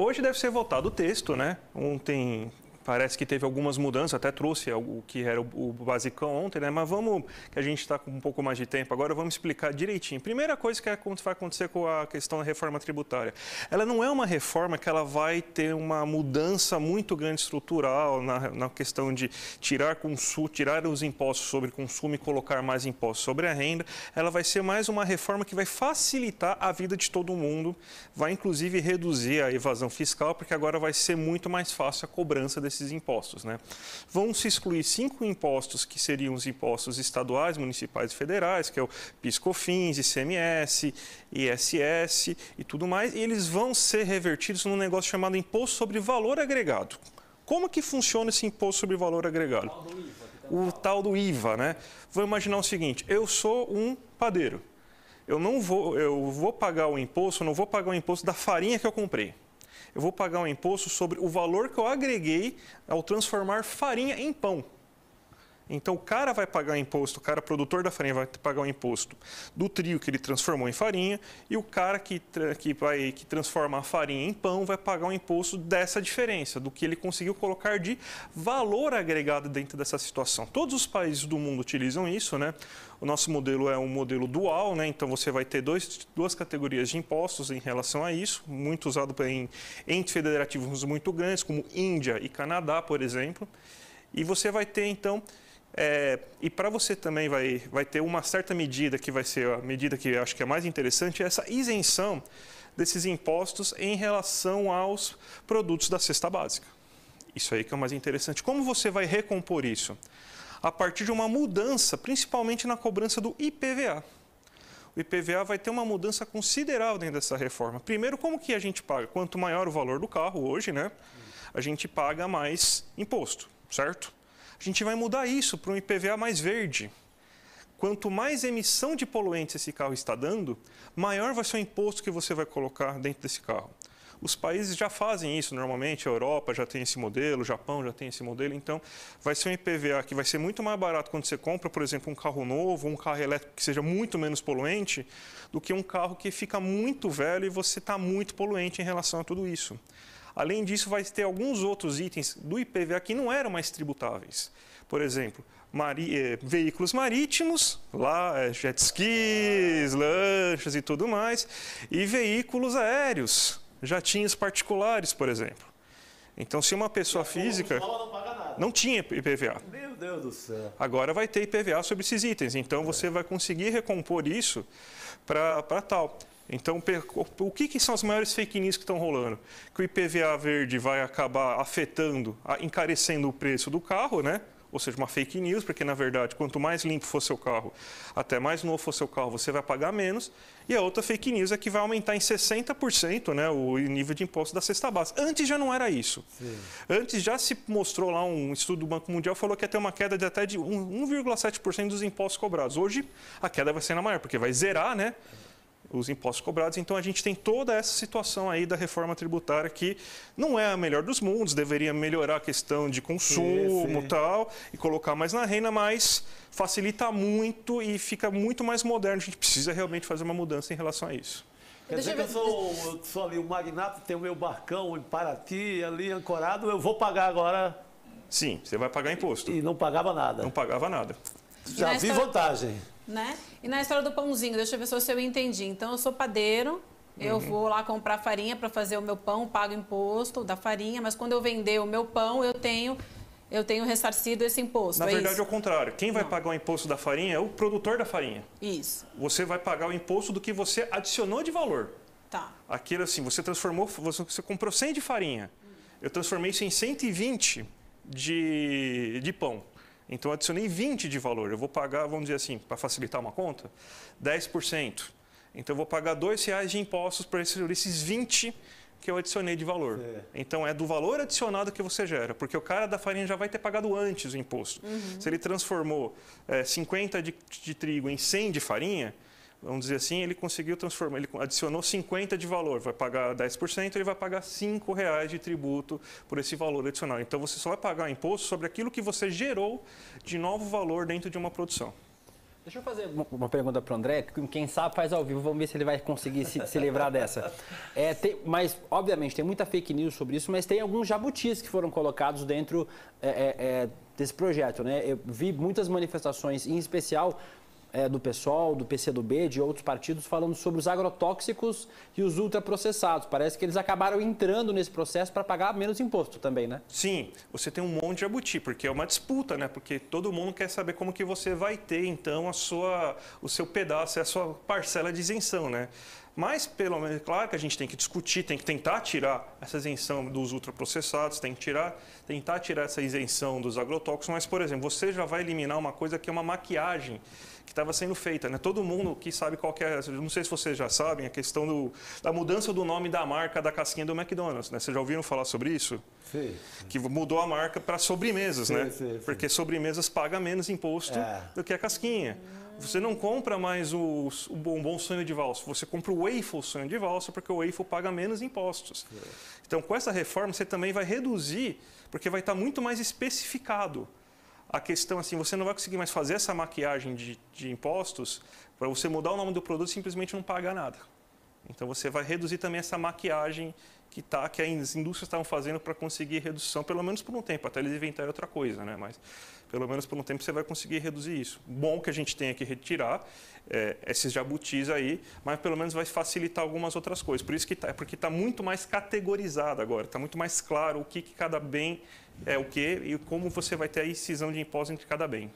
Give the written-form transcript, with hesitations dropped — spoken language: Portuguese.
hoje deve ser votado o texto, né? Ontem parece que teve algumas mudanças, até trouxe o que era o basicão ontem, né? Mas vamos, que a gente está com um pouco mais de tempo agora, vamos explicar direitinho. Primeira coisa que vai acontecer com a questão da reforma tributária. Ela não é uma reforma que ela vai ter uma mudança muito grande estrutural na questão de tirar os impostos sobre consumo e colocar mais impostos sobre a renda. Ela vai ser mais uma reforma que vai facilitar a vida de todo mundo, vai inclusive reduzir a evasão fiscal, porque agora vai ser muito mais fácil a cobrança desses impostos, né? Vão se excluir 5 impostos que seriam os impostos estaduais, municipais e federais, que é o PIS/COFINS, ICMS, ISS e tudo mais, e eles vão ser revertidos num negócio chamado Imposto sobre Valor Agregado. Como que funciona esse Imposto sobre Valor Agregado? O tal do IVA, né? Vamos imaginar o seguinte, eu sou um padeiro, eu vou pagar o imposto, não vou pagar o imposto da farinha que eu comprei. Eu vou pagar um imposto sobre o valor que eu agreguei ao transformar farinha em pão. Então, o cara vai pagar imposto, o cara produtor da farinha vai pagar o imposto do trigo que ele transformou em farinha, e o cara que transforma a farinha em pão vai pagar o imposto dessa diferença, do que ele conseguiu colocar de valor agregado dentro dessa situação. Todos os países do mundo utilizam isso, né? O nosso modelo é um modelo dual, né? Então você vai ter duas categorias de impostos em relação a isso, muito usado em entes federativos muito grandes, como Índia e Canadá, por exemplo. E você vai ter, então, e para você também vai ter uma certa medida, que vai ser a medida que eu acho que é mais interessante, é essa isenção desses impostos em relação aos produtos da cesta básica. Isso aí que é o mais interessante. Como você vai recompor isso? A partir de uma mudança, principalmente na cobrança do IPVA. O IPVA vai ter uma mudança considerável dentro dessa reforma. Primeiro, como que a gente paga? Quanto maior o valor do carro hoje, né, a gente paga mais imposto, certo? A gente vai mudar isso para um IPVA mais verde. Quanto mais emissão de poluentes esse carro está dando, maior vai ser o imposto que você vai colocar dentro desse carro. Os países já fazem isso normalmente, a Europa já tem esse modelo, o Japão já tem esse modelo, então vai ser um IPVA que vai ser muito mais barato quando você compra, por exemplo, um carro novo, um carro elétrico que seja muito menos poluente, do que um carro que fica muito velho e você está muito poluente em relação a tudo isso. Além disso, vai ter alguns outros itens do IPVA que não eram mais tributáveis. Por exemplo, veículos marítimos, jet skis, lanchas e tudo mais, e veículos aéreos, jatinhos particulares, por exemplo. Então, se uma pessoa física não tinha IPVA. Meu Deus do céu. Agora vai ter IPVA sobre esses itens. Então, você vai conseguir recompor isso para tal. Então, o que são as maiores fake news que estão rolando? Que o IPVA verde vai acabar afetando, encarecendo o preço do carro, né? Ou seja, uma fake news, porque, na verdade, quanto mais limpo for seu carro, até mais novo for seu carro, você vai pagar menos. E a outra fake news é que vai aumentar em 60%, né, o nível de imposto da cesta básica. Antes já não era isso. Sim. Antes já se mostrou lá um estudo do Banco Mundial, falou que ia ter uma queda de até de 1,7% dos impostos cobrados. Hoje, a queda vai ser na maior, porque vai zerar, né, os impostos cobrados. Então, a gente tem toda essa situação aí da reforma tributária que não é a melhor dos mundos, deveria melhorar a questão de consumo e tal, e colocar mais na renda, mas facilita muito e fica muito mais moderno. A gente precisa realmente fazer uma mudança em relação a isso. Quer dizer que eu sou ali o magnata, tenho o meu barcão em Paraty, ali ancorado, eu vou pagar agora... Sim, você vai pagar imposto. E não pagava nada. Não pagava nada. Já vi vantagem. Né? E na história do pãozinho, deixa eu ver se eu entendi. Então, eu sou padeiro, eu vou lá comprar farinha para fazer o meu pão, pago imposto da farinha, mas quando eu vender o meu pão, eu tenho ressarcido esse imposto. Na verdade, é o contrário. Quem vai pagar o imposto da farinha é o produtor da farinha. Isso. Você vai pagar o imposto do que você adicionou de valor. Tá. Aquilo assim, você comprou 100 de farinha. Eu transformei isso em 120 de pão. Então, eu adicionei 20 de valor. Eu vou pagar, vamos dizer assim, para facilitar uma conta, 10%. Então, eu vou pagar R$2 de impostos por esses 20 que eu adicionei de valor. Então, é do valor adicionado que você gera, porque o cara da farinha já vai ter pagado antes o imposto. Se ele transformou 50 de trigo em 100 de farinha, vamos dizer assim, ele conseguiu transformar, ele adicionou 50 de valor, vai pagar 10%, ele vai pagar R$5 de tributo por esse valor adicional. Então, você só vai pagar imposto sobre aquilo que você gerou de novo valor dentro de uma produção. Deixa eu fazer uma pergunta para o André, quem sabe faz ao vivo, vamos ver se ele vai conseguir se livrar dessa. Mas, obviamente, tem muita fake news sobre isso, mas tem alguns jabutis que foram colocados dentro desse projeto, né? Eu vi muitas manifestações, em especial do PSOL, do PCdoB, de outros partidos, falando sobre os agrotóxicos e os ultraprocessados. Parece que eles acabaram entrando nesse processo para pagar menos imposto também, né? Sim, você tem um monte de jabuti, porque é uma disputa, né? Porque todo mundo quer saber como que você vai ter, então, o seu pedaço, a sua parcela de isenção, né? Mas, pelo menos, claro que a gente tem que discutir, tem que tentar tirar essa isenção dos ultraprocessados, tentar tirar essa isenção dos agrotóxicos, mas, por exemplo, você já vai eliminar uma coisa que é uma maquiagem que estava sendo feita, né? Todo mundo que sabe qual que é, não sei se vocês já sabem, a questão da mudança do nome da marca da casquinha do McDonald's, né? Vocês já ouviram falar sobre isso? Sim. Que mudou a marca para sobremesas, Sim, né? sim. Porque sobremesas paga menos imposto do que a casquinha. Você não compra mais o bombom sonho de valsa, você compra o waffle sonho de valsa, porque o waffle paga menos impostos. Então, com essa reforma, você também vai reduzir, porque vai estar muito mais especificado. A questão, assim, você não vai conseguir mais fazer essa maquiagem de impostos para você mudar o nome do produto e simplesmente não pagar nada. Então, você vai reduzir também essa maquiagem que as indústrias estavam fazendo para conseguir redução, pelo menos por um tempo, até eles inventarem outra coisa, né? Mas pelo menos por um tempo você vai conseguir reduzir isso. Bom que a gente tenha que retirar esses jabutis aí, mas pelo menos vai facilitar algumas outras coisas. Por isso que porque está muito mais categorizado agora, está muito mais claro o que cada bem é o que e como você vai ter a incisão de impostos entre cada bem.